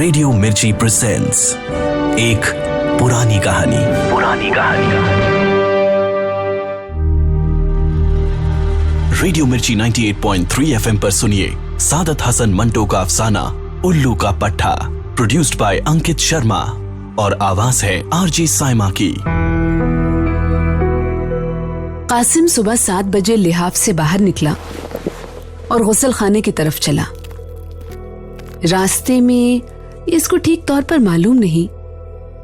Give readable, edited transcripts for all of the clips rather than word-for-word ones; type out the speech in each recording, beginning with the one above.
Radio मिर्ची presents एक पुरानी कहानी। रेडियो मिर्ची 98.3 FM पर सुनिए सादत हसन मंटो का अफसाना उल्लू का पट्टा, प्रोड्यूस्ड बाय अंकित शर्मा और आवाज है आरजी साइमा की। कासिम सुबह 7 बजे लिहाफ से बाहर निकला और गुसल खाने की तरफ चला। रास्ते में इसको ठीक तौर पर मालूम नहीं,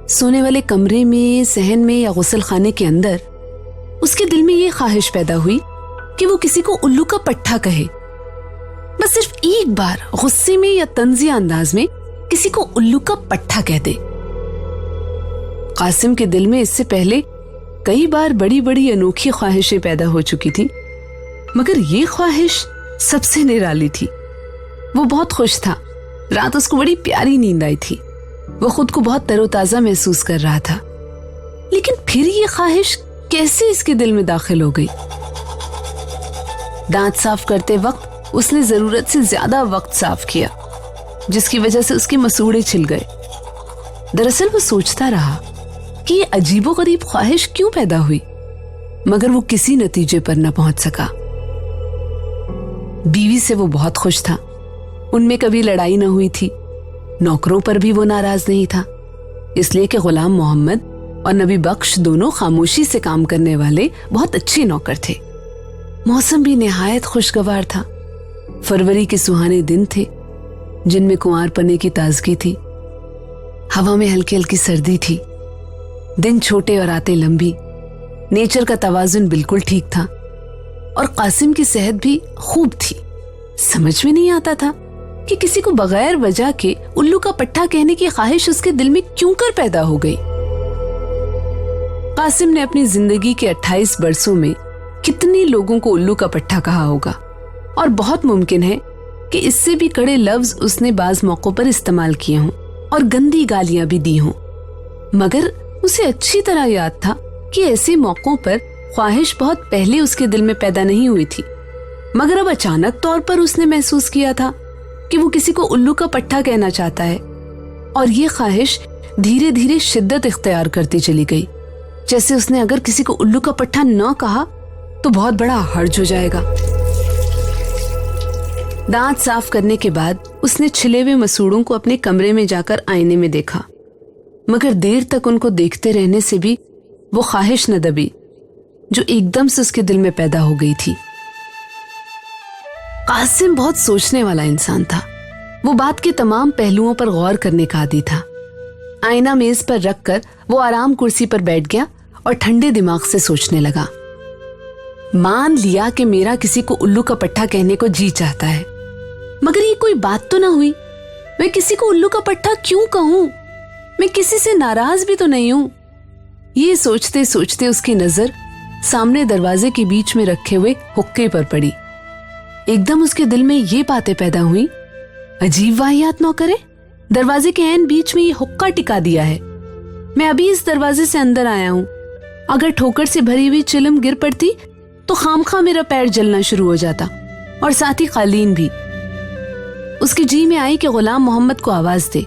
सोने वाले कमरे में, सहन में या गुसल खाने के अंदर उसके दिल में ये ख्वाहिश पैदा हुई कि वो किसी को उल्लू का पट्टा कहे। बस सिर्फ एक बार गुस्से में या तंजिया अंदाज में किसी को उल्लू का पट्टा कह दे। कासिम के दिल में इससे पहले कई बार बड़ी बड़ी अनोखी ख्वाहिशें पैदा हो चुकी थी, मगर ये ख्वाहिश सबसे निराली थी। वो बहुत खुश था। रात उसको बड़ी प्यारी नींद आई थी। वो खुद को बहुत तरोताजा महसूस कर रहा था। लेकिन फिर ये ख्वाहिश कैसे इसके दिल में दाखिल हो गई? दांत साफ करते वक्त उसने जरूरत से ज्यादा वक्त साफ किया, जिसकी वजह से उसके मसूड़े छिल गए। दरअसल वो सोचता रहा कि ये अजीबोगरीब ख्वाहिश क्यों पैदा हुई, मगर वो किसी नतीजे पर न पहुंच सका। बीवी से वो बहुत खुश था, उनमें कभी लड़ाई न हुई थी। नौकरों पर भी वो नाराज नहीं था, इसलिए कि गुलाम मोहम्मद और नबी बख्श दोनों खामोशी से काम करने वाले बहुत अच्छे नौकर थे। मौसम भी निहायत खुशगवार था। फरवरी के सुहाने दिन थे, जिनमें कुंवारपने की ताजगी थी। हवा में हल्की हल्की सर्दी थी। दिन छोटे और रातें लंबी। नेचर का तवाजुन बिल्कुल ठीक था और कासिम की सेहत भी खूब थी। समझ में नहीं आता था कि किसी को बगैर वजह के उल्लू का पट्टा कहने की ख्वाहिश उसके दिल में क्यों कर पैदा हो गई। कासिम ने अपनी जिंदगी के 28 बरसों में कितने लोगों को उल्लू का पट्टा कहा होगा, और बहुत मुमकिन है कि इससे भी कड़े लफ्ज उसने बाज मौकों पर इस्तेमाल किए हों और गंदी गालियां भी दी हों। मगर उसे अच्छी तरह याद था कि ऐसे मौकों पर ख्वाहिश बहुत पहले उसके दिल में पैदा नहीं हुई थी, मगर अब अचानक तौर पर उसने महसूस किया था कि वो किसी को उल्लू का पट्टा कहना चाहता है। और ये ख्वाहिश धीरे धीरे शिद्दत इख्तियार करती चली गई, जैसे उसने अगर किसी को उल्लू का पट्टा न कहा तो बहुत बड़ा हर्ज हो जाएगा। दांत साफ करने के बाद उसने छिले हुए मसूड़ों को अपने कमरे में जाकर आईने में देखा, मगर देर तक उनको देखते रहने से भी वो ख्वाहिश न दबी जो एकदम से उसके दिल में पैदा हो गई थी। कासिम बहुत सोचने वाला इंसान था। वो बात के तमाम पहलुओं पर गौर करने का आदी था। आईना मेज पर रखकर वो आराम कुर्सी पर बैठ गया और ठंडे दिमाग से सोचने लगा। मान लिया कि मेरा किसी को उल्लू का पट्टा कहने को जी चाहता है, मगर ये कोई बात तो ना हुई। मैं किसी को उल्लू का पट्टा क्यों कहूं? मैं किसी से नाराज भी तो नहीं हूं। ये सोचते सोचते उसकी नजर सामने दरवाजे के बीच में रखे हुए हुक्के पर पड़ी। एकदम उसके दिल में ये बातें पैदा हुई, अजीब वाहियात नौकर है, दरवाजे के ऐन बीच में ये हुक्का टिका दिया है। मैं अभी इस दरवाजे से अंदर आया हूं। अगर ठोकर से भरी हुई चिलम गिर पड़ती तो खामखा मेरा पैर जलना शुरू हो जाता, और साथ ही कालीन भी। उसकी जी में आई कि गुलाम मोहम्मद को आवाज दे।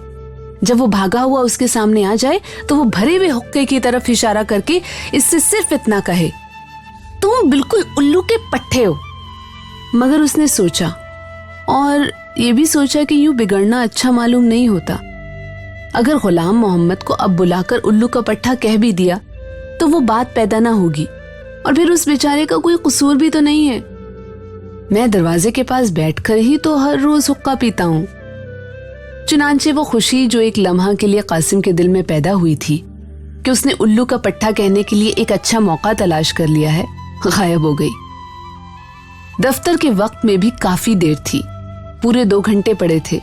जब वो भागा हुआ उसके सामने आ जाए तो वो भरे हुए हुक्के की तरफ इशारा करके इससे सिर्फ इतना कहे, तुम बिल्कुल उल्लू के पट्टे हो। मगर उसने सोचा, और ये भी सोचा कि यूं बिगड़ना अच्छा मालूम नहीं होता। अगर गुलाम मोहम्मद को अब बुलाकर उल्लू का पट्टा कह भी दिया तो वो बात पैदा ना होगी, और फिर उस बेचारे का कोई कसूर भी तो नहीं है। मैं दरवाजे के पास बैठकर ही तो हर रोज हुक्का पीता हूँ। चुनांचे वो खुशी जो एक लम्हा के लिए कासिम के दिल में पैदा हुई थी कि उसने उल्लू का पट्टा कहने के लिए एक अच्छा मौका तलाश कर लिया है, गायब हो गई। दफ्तर के वक्त में भी काफी देर थी, पूरे 2 घंटे पड़े थे।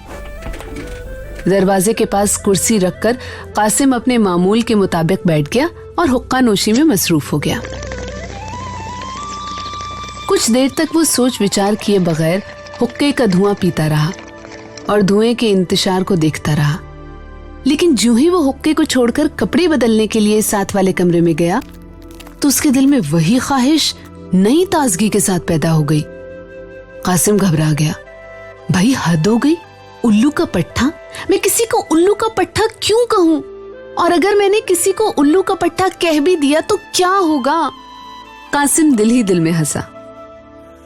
दरवाजे के पास कुर्सी रखकर कासिम अपने मामूल के मुताबिक बैठ गया और हुक्का नोशी में मसरूफ हो गया। कुछ देर तक वो सोच विचार किए बगैर हुक्के का धुआं पीता रहा और धुएं के इंतशार को देखता रहा। लेकिन जो ही वो हुक्के को छोड़कर कपड़े बदलने के लिए साथ वाले कमरे में गया तो उसके दिल में वही ख्वाहिश नई ताजगी के साथ पैदा हो गई। कासिम घबरा गया। भाई हद हो गई, उल्लू का पट्टा? मैं किसी को उल्लू का पट्टा क्यों कहूं? और अगर मैंने किसी को उल्लू का पट्टा कह भी दिया तो क्या होगा? कासिम दिल ही दिल में हंसा।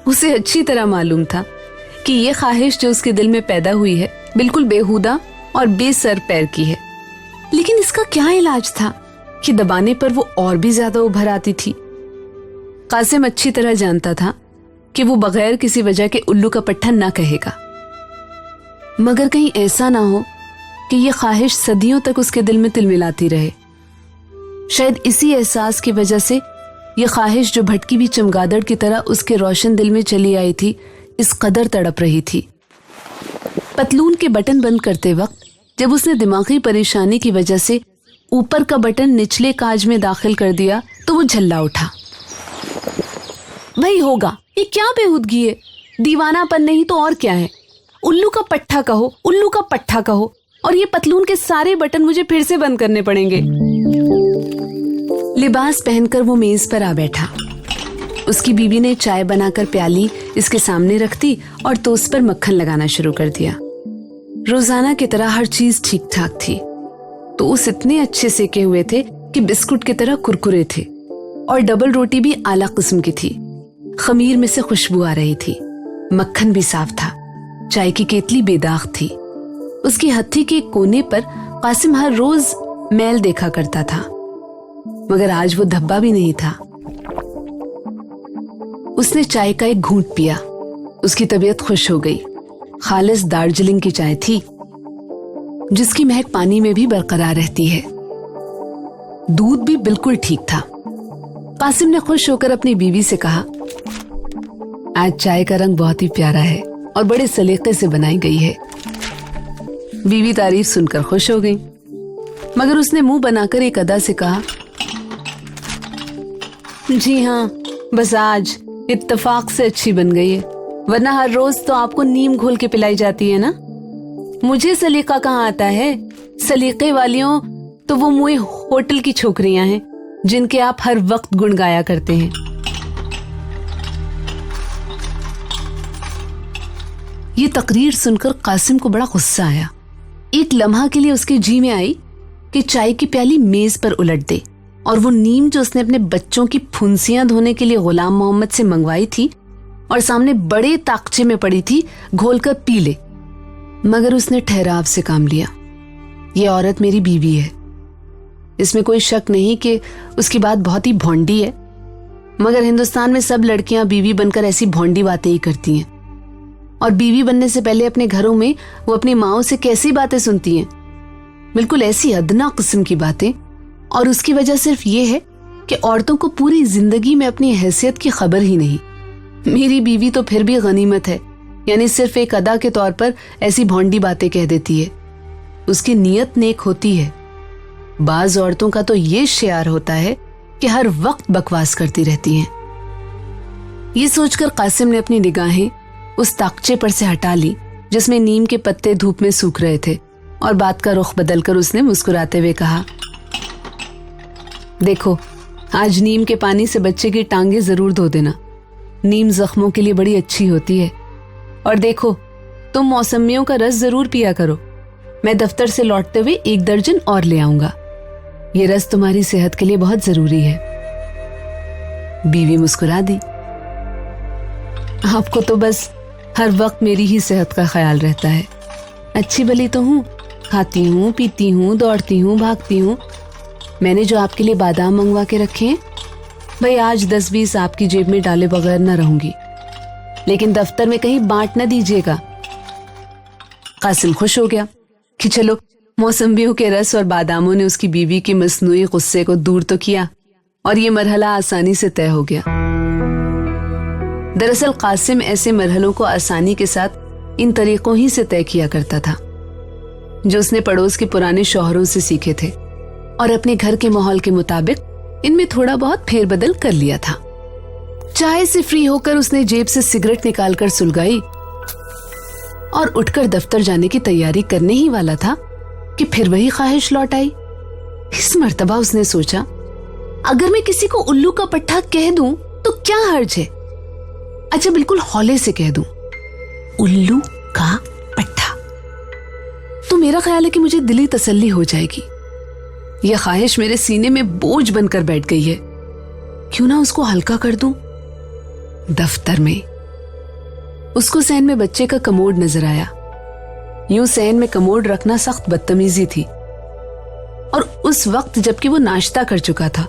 उसे अच्छी तरह मालूम था कि ये ख्वाहिश जो उसके दिल में पैदा हुई है बिल्कुल बेहुदा और बेसर पैर की है, लेकिन इसका क्या इलाज था कि दबाने पर वो और भी ज्यादा उभर आती थी। कासिम अच्छी तरह जानता था कि वो बगैर किसी वजह के उल्लू का पट्टा ना कहेगा, मगर कहीं ऐसा ना हो कि ये ख्वाहिश सदियों तक उसके दिल में तिलमिलाती रहे। शायद इसी एहसास की वजह से ये ख्वाहिश जो भटकी हुई चमगादड़ की तरह उसके रोशन दिल में चली आई थी, इस कदर तड़प रही थी। पतलून के बटन बंद करते वक्त जब उसने दिमागी परेशानी की वजह से ऊपर का बटन निचले काज में दाखिल कर दिया तो वो झल्ला उठा। भाई होगा, ये क्या बेहूदगी है? दीवानापन नहीं तो और क्या है? उल्लू का पट्टा कहो, उल्लू का पट्टा कहो, और ये पतलून के सारे बटन मुझे फिर से बंद करने पड़ेंगे। लिबास पहनकर वो मेज पर आ बैठा। उसकी बीवी ने चाय बनाकर प्याली इसके सामने रख दी और टोस्ट पर मक्खन लगाना शुरू कर दिया। रोजाना की तरह हर चीज ठीक ठाक थी। टोस्ट इतने अच्छे सेके हुए थे कि बिस्कुट की तरह कुरकुरे थे, और डबल रोटी भी आला किस्म की थी। खमीर में से खुशबू आ रही थी। मक्खन भी साफ था। चाय की केतली बेदाग थी। उसकी हथी के कोने पर कासिम हर रोज मैल देखा करता था, मगर आज वो धब्बा भी नहीं था। उसने चाय का एक घूंट पिया। उसकी तबीयत खुश हो गई। खालिस दार्जिलिंग की चाय थी, जिसकी महक पानी में भी बरकरार रहती है। दूध भी बिल्कुल ठीक था। कासिम ने खुश होकर अपनी बीवी से कहा, आज चाय का रंग बहुत ही प्यारा है और बड़े सलीके से बनाई गई है। बीवी तारीफ सुनकर खुश हो गई, मगर उसने मुंह बनाकर एक अदा से कहा, जी हाँ, बस आज इत्तेफाक से अच्छी बन गई है, वरना हर रोज तो आपको नीम घोल के पिलाई जाती है ना। मुझे सलीका कहाँ आता है? सलीके वालियों तो वो मुँह होटल की छोकरियां हैं जिनके आप हर वक्त गुण गाया करते हैं। ये तकरीर सुनकर कासिम को बड़ा गुस्सा आया। एक लम्हा के लिए उसके जी में आई कि चाय की प्याली मेज पर उलट दे और वो नीम जो उसने अपने बच्चों की फुंसियां धोने के लिए गुलाम मोहम्मद से मंगवाई थी और सामने बड़े ताकचे में पड़ी थी, घोलकर पी ले। मगर उसने ठहराव से काम लिया। ये औरत मेरी बीवी है, इसमें कोई शक नहीं कि उसकी बात बहुत ही भोंडी है, मगर हिंदुस्तान में सब लड़कियां बीवी बनकर ऐसी भोंडी बातें ही करती हैं। और बीवी बनने से पहले अपने घरों में वो अपनी माओ से कैसी बातें सुनती हैं, बिल्कुल ऐसी अदना किस्म की बातें। और उसकी वजह सिर्फ ये है कि औरतों को पूरी जिंदगी में अपनी हैसियत की खबर ही नहीं। मेरी बीवी तो फिर भी गनीमत है, यानी सिर्फ एक अदा के तौर पर ऐसी भोंडी बातें कह देती है। उसकी नीयत नेक होती है। बाज औरतों का तो ये शियार होता है कि हर वक्त बकवास करती रहती हैं। ये सोचकर कासिम ने अपनी निगाहें उस ताकचे पर से हटा ली जिसमें नीम के पत्ते धूप में सूख रहे थे, और बात का रुख बदलकर उसने मुस्कुराते हुए कहा, देखो, आज नीम के पानी से बच्चे की टांगे जरूर धो देना। नीम जख्मों के लिए बड़ी अच्छी होती है। और देखो, तुम मौसमियों का रस जरूर पिया करो। मैं दफ्तर से लौटते हुए 1 दर्जन और ले आऊंगा। ये रस तुम्हारी सेहत के लिए बहुत जरूरी है। बीवी मुस्कुरा दी। आपको तो बस हर वक्त मेरी ही सेहत का ख्याल रहता है। अच्छी भली तो हूँ, खाती हूँ, पीती हूँ, दौड़ती हूँ, भागती हूँ। मैंने जो आपके लिए बादाम मंगवा के रखे हैं, भाई आज 10-20 आपकी जेब में डाले बगैर न रहूंगी, लेकिन दफ्तर में कहीं बांट न दीजिएगा। कासिम खुश हो गया कि चलो, मौसम्बियों के रस और बादामों ने उसकी बीवी के मसनूई गुस्से को दूर तो किया और ये मरहला आसानी से तय हो गया। दरअसल कासिम ऐसे मरहलों को आसानी के साथ इन तरीकों ही से तय किया करता था जो उसने पड़ोस के पुराने शौहरों से सीखे थे, और अपने घर के माहौल के मुताबिक इनमें थोड़ा बहुत फेरबदल कर लिया था। चाय से फ्री होकर उसने जेब से सिगरेट निकालकर सुलगाई और उठकर दफ्तर जाने की तैयारी करने ही वाला था कि फिर वही ख्वाहिश लौट आई। इस मर्तबा उसने सोचा, अगर मैं किसी को उल्लू का पट्टा कह दूं तो क्या हर्ज है। अच्छा, बिल्कुल हौले से कह दूं, उल्लू का पट्टा। मेरा ख्याल है कि मुझे दिली तसल्ली हो जाएगी। यह ख्वाहिश मेरे सीने में बोझ बनकर बैठ गई है, क्यों ना उसको हल्का कर दूं। दफ्तर में उसको सहन में बच्चे का कमोड नजर आया। यूं सहन में कमोड रखना सख्त बदतमीजी थी, और उस वक्त जबकि वो नाश्ता कर चुका था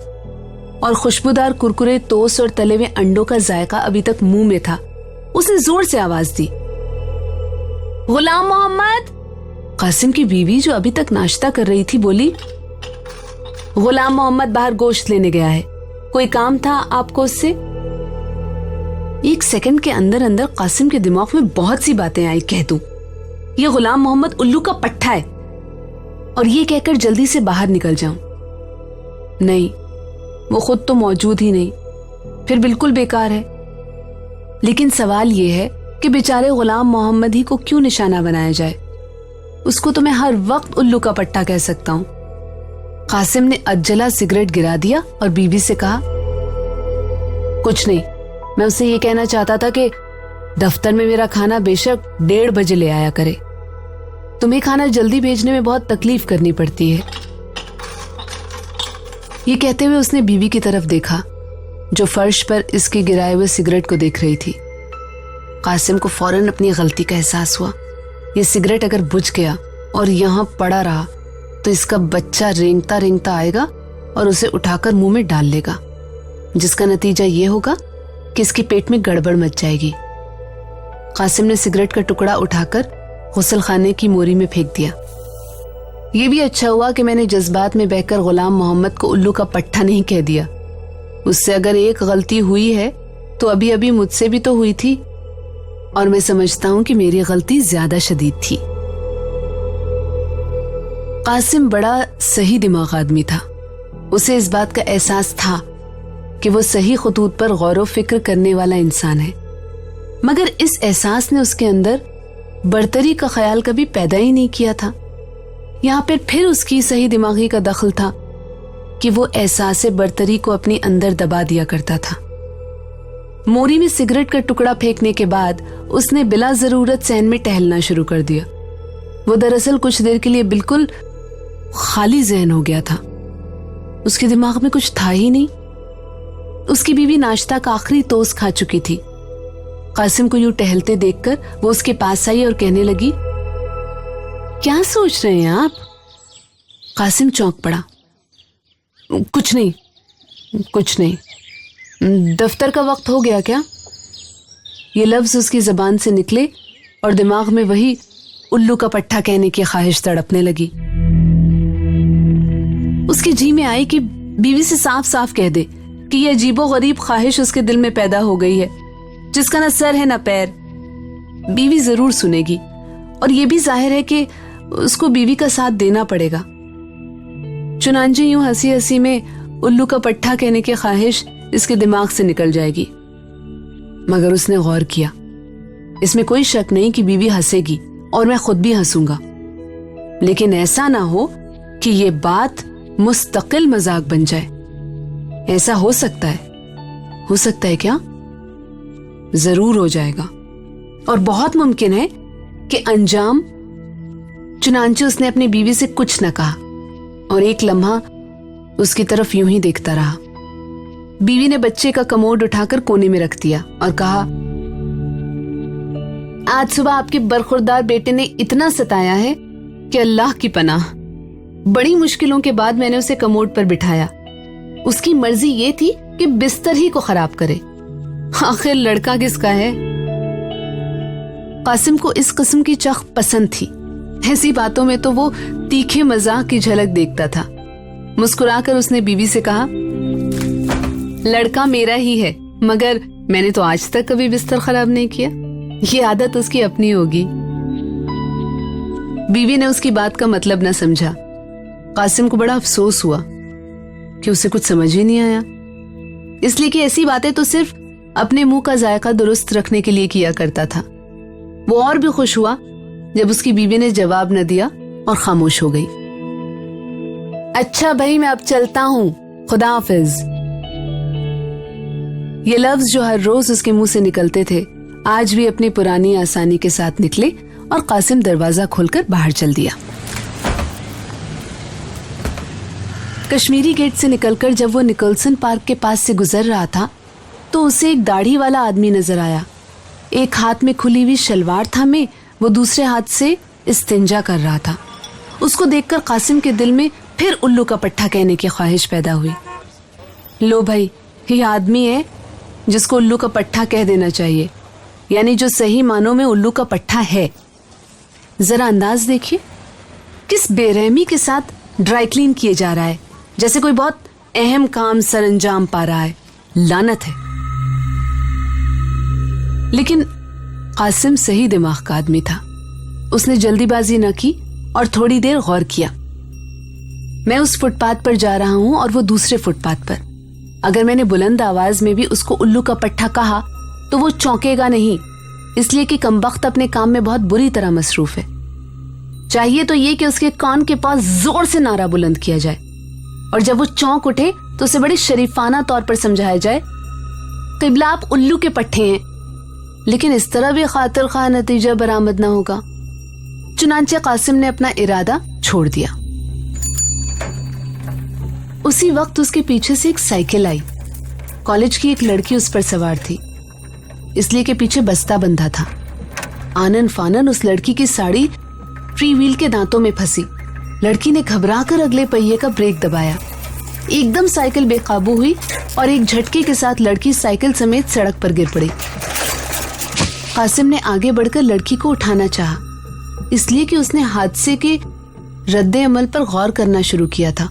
और खुशबूदार कुरकुरे टोस्ट और तले हुए अंडों का जायका अभी तक मुंह में था, उसने जोर से आवाज दी, गुलाम मोहम्मद। कासिम की बीवी जो अभी तक नाश्ता कर रही थी बोली, गुलाम मोहम्मद बाहर गोश्त लेने गया है, कोई काम था आपको उससे? एक सेकंड के अंदर अंदर कासिम के दिमाग में बहुत सी बातें आई। कह दूं ये गुलाम मोहम्मद उल्लू का पट्टा है, और ये कहकर जल्दी से बाहर निकल जाऊं। नहीं, वो खुद तो मौजूद ही नहीं, फिर बिल्कुल बेकार है। लेकिन सवाल ये है कि बेचारे गुलाम मोहम्मद ही को क्यों निशाना बनाया जाए? उसको तो मैं हर वक्त उल्लू का पट्टा कह सकता हूं। कासिम ने अज्जला सिगरेट गिरा दिया और बीवी से कहा, कुछ नहीं, मैं उससे ये कहना चाहता था कि दफ्तर में मेरा खाना बेशक 1:30 बजे ले आया करे। तुम्हें खाना जल्दी भेजने में बहुत तकलीफ करनी पड़ती है। ये कहते हुए उसने बीवी की तरफ देखा, जो फर्श पर इसके गिराए हुए सिगरेट को देख रही थी। कासिम को फौरन अपनी गलती का एहसास हुआ। ये सिगरेट अगर बुझ गया और यहाँ पड़ा रहा तो इसका बच्चा रेंगता रेंगता आएगा और उसे उठाकर मुंह में डाल लेगा, जिसका नतीजा ये होगा कि इसके पेट में गड़बड़ मच जाएगी। कासिम ने सिगरेट का टुकड़ा उठाकर गुस्ल खाने की मोरी में फेंक दिया। ये भी अच्छा हुआ कि मैंने जज्बात में बहकर गुलाम मोहम्मद को उल्लू का पट्टा नहीं कह दिया। उससे अगर एक गलती हुई है तो अभी अभी मुझसे भी तो हुई थी, और मैं समझता हूं कि मेरी गलती ज्यादा शदीद थी। कासिम बड़ा सही दिमाग आदमी था। उसे इस बात का एहसास था कि वो सही खुतूत पर गौर व फिक्र करने वाला इंसान है, मगर इस एहसास ने उसके अंदर बर्तरी का ख्याल कभी पैदा ही नहीं किया था। यहाँ पर फिर उसकी सही दिमागी का दखल था कि वो एहसास बर्तरी को अपने अंदर दबा दिया करता था। मोरी में सिगरेट का टुकड़ा फेंकने के बाद उसने बिला जरूरत सहन में टहलना शुरू कर दिया। वो दरअसल कुछ देर के लिए बिल्कुल खाली जहन हो गया था। उसके दिमाग में कुछ था ही नहीं। उसकी बीवी नाश्ता का आखिरी टोस्ट खा चुकी थी। कासिम को यूं टहलते देखकर वो उसके पास आई और कहने लगी, क्या सोच रहे हैं आप? कासिम चौंक पड़ा। कुछ नहीं, कुछ नहीं। दफ्तर का वक्त हो गया क्या? ये लफ्ज उसकी जबान से निकले और दिमाग में वही उल्लू का पट्टा कहने की ख्वाहिश तड़पने लगी। उसकी जी में आई कि बीवी से साफ साफ कह दे कि यह अजीबो गरीब ख्वाहिश उसके दिल में पैदा हो गई है, जिसका न सर है न पैर। बीवी जरूर सुनेगी, और यह भी जाहिर है कि उसको बीवी का साथ देना पड़ेगा। चुनांचे यूं हंसी हंसी में उल्लू का पट्टा कहने की ख्वाहिश इसके दिमाग से निकल जाएगी। मगर उसने गौर किया, इसमें कोई शक नहीं कि बीवी हंसेगी और मैं खुद भी हंसूंगा, लेकिन ऐसा ना हो कि ये बात मुस्तकिल मजाक बन जाए। ऐसा हो सकता है क्या? जरूर हो जाएगा, और बहुत मुमकिन है कि अंजाम। चुनांचे उसने अपनी बीवी से कुछ न कहा और एक लम्हा उसकी तरफ यूं ही देखता रहा। बीवी ने बच्चे का कमोड उठाकर कोने में रख दिया और कहा, आज सुबह आपके बरखुरदार बेटे ने इतना सताया है कि अल्लाह की पनाह। बड़ी मुश्किलों के बाद मैंने उसे कमोड पर बिठाया। उसकी मर्जी ये थी कि बिस्तर ही को खराब करे। आखिर लड़का किसका है? कासिम को इस किस्म की चख पसंद थी। ऐसी बातों में तो वो तीखे मजाक की झलक देखता था। मुस्कुराकर उसने बीवी से कहा, लड़का मेरा ही है, मगर मैंने तो आज तक कभी बिस्तर खराब नहीं किया। ये आदत उसकी अपनी होगी। बीवी ने उसकी बात का मतलब न समझा। कासिम को बड़ा अफसोस हुआ कि उसे कुछ समझ ही नहीं आया, इसलिए कि ऐसी बातें तो सिर्फ अपने मुंह का जायका दुरुस्त रखने के लिए किया करता था। वो और भी खुश हुआ जब उसकी बीवी ने जवाब न दिया और खामोश हो गई। अच्छा भाई, मैं अब चलता हूं, खुदा हाफिज। ये लफ्ज जो हर रोज उसके मुंह से निकलते थे, आज भी अपनी पुरानी आसानी के साथ निकले और कासिम दरवाजा खोलकर बाहर चल दिया। कश्मीरी गेट से निकलकर जब वो निकोलसन पार्क के पास से गुजर रहा था तो उसे एक दाढ़ी वाला आदमी नजर आया। एक हाथ में खुली हुई शलवार थामे वो दूसरे हाथ से इस्तिंजा कर रहा था। उसको देखकर कासिम के दिल में फिर उल्लू का पट्टा कहने की ख्वाहिश पैदा हुई। लो भाई, ये आदमी है जिसको उल्लू का पट्टा कह देना चाहिए, यानी जो सही मानों में उल्लू का पट्टा है। जरा अंदाज देखिए, किस बेरहमी के साथ ड्राई क्लीन किए जा रहा है, जैसे कोई बहुत अहम काम सरंजाम पा रहा है। लानत है। लेकिन कासिम सही दिमाग का आदमी था। उसने जल्दीबाजी न की और थोड़ी देर गौर किया। मैं उस फुटपाथ पर जा रहा हूं और वो दूसरे फुटपाथ पर। अगर मैंने बुलंद आवाज में भी उसको उल्लू का पट्टा कहा तो वो चौंकेगा नहीं, इसलिए कि कमबख्त अपने काम में बहुत बुरी तरह मसरूफ है। चाहिए तो ये कि उसके कान के पास जोर से नारा बुलंद किया जाए और जब वो चौंक उठे तो उसे बड़े शरीफाना तौर पर समझाया जाए, क़िबला आप उल्लू के पट्टे हैं। लेकिन इस तरह भी खातिर खा नतीजा बरामद ना होगा। चुनांचे कासिम ने अपना इरादा छोड़ दिया। उसी वक्त उसके पीछे से एक साइकिल आई। कॉलेज की एक लड़की उस पर सवार थी, इसलिए कि पीछे बस्ता बंधा था। आनन फानन उस लड़की की साड़ी फ्री व्हील के दांतों में फंसी। लड़की ने घबराकर अगले पहिए का ब्रेक दबाया। एकदम साइकिल बेकाबू हुई और एक झटके के साथ लड़की साइकिल समेत सड़क पर गिर पड़ी। कासिम ने आगे बढ़कर लड़की को उठाना चाहा, इसलिए कि उसने हादसे के रद्दे अमल पर गौर करना शुरू किया था।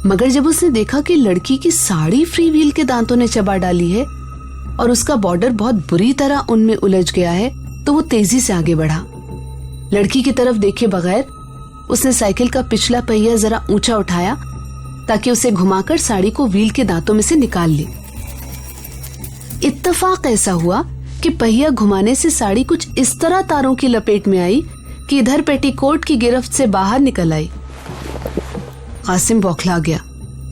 मगर जब उसने देखा कि लड़की की साड़ी फ्री व्हील के दांतों ने चबा डाली है और उसका बॉर्डर बहुत बुरी तरह उनमें उलझ गया है, तो वो तेजी से आगे बढ़ा। लड़की की तरफ देखे बगैर उसने साइकिल का पिछला पहिया जरा ऊंचा उठाया ताकि उसे घुमाकर साड़ी को व्हील के दांतों में से निकाल ले। इत्तेफाक ऐसा हुआ कि पहिया घुमाने से साड़ी कुछ इस तरह तारों की लपेट में आई कि इधर पेटीकोट की गिरफ्त से बाहर निकल आई। कासिम बौखला गया।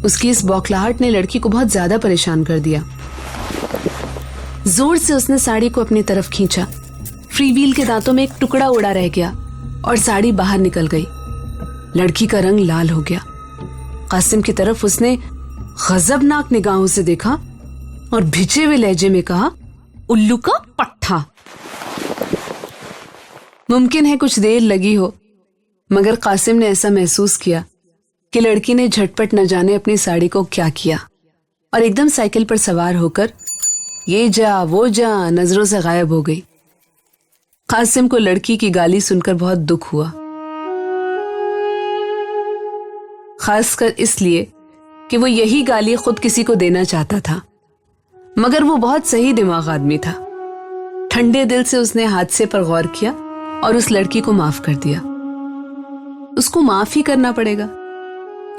उसकी इस बौखलाहट ने लड़की को बहुत ज्यादा परेशान कर दिया। जोर से उसने साड़ी को अपनी तरफ खींचा। फ्री व्हील के दांतों में एक टुकड़ा उड़ा रह गया और साड़ी बाहर निकल गई। लड़की का रंग लाल हो गया। कासिम की तरफ उसने गजबनाक निगाहों से देखा और भिजे हुए लहजे में कहा, उल्लू का पट्टा। मुमकिन है कुछ देर लगी हो, मगर कासिम ने ऐसा महसूस किया कि लड़की ने झटपट न जाने अपनी साड़ी को क्या किया और एकदम साइकिल पर सवार होकर ये जा वो जा नजरों से गायब हो गई। कासिम को लड़की की गाली सुनकर बहुत दुख हुआ, खासकर इसलिए कि वो यही गाली खुद किसी को देना चाहता था। मगर वो बहुत सही दिमाग आदमी था। ठंडे दिल से उसने हादसे पर गौर किया और उस लड़की को माफ कर दिया। उसको माफ ही करना पड़ेगा,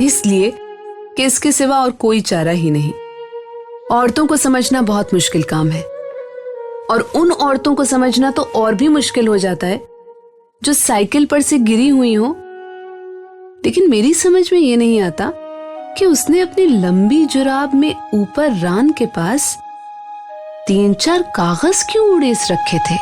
इसलिए कि इसके सिवा और कोई चारा ही नहीं। औरतों को समझना बहुत मुश्किल काम है और उन औरतों को समझना तो और भी मुश्किल हो जाता है जो साइकिल पर से गिरी हुई हो। लेकिन मेरी समझ में ये नहीं आता कि उसने अपनी लंबी जुराब में ऊपर रान के पास 3-4 कागज क्यों उड़ेस रखे थे।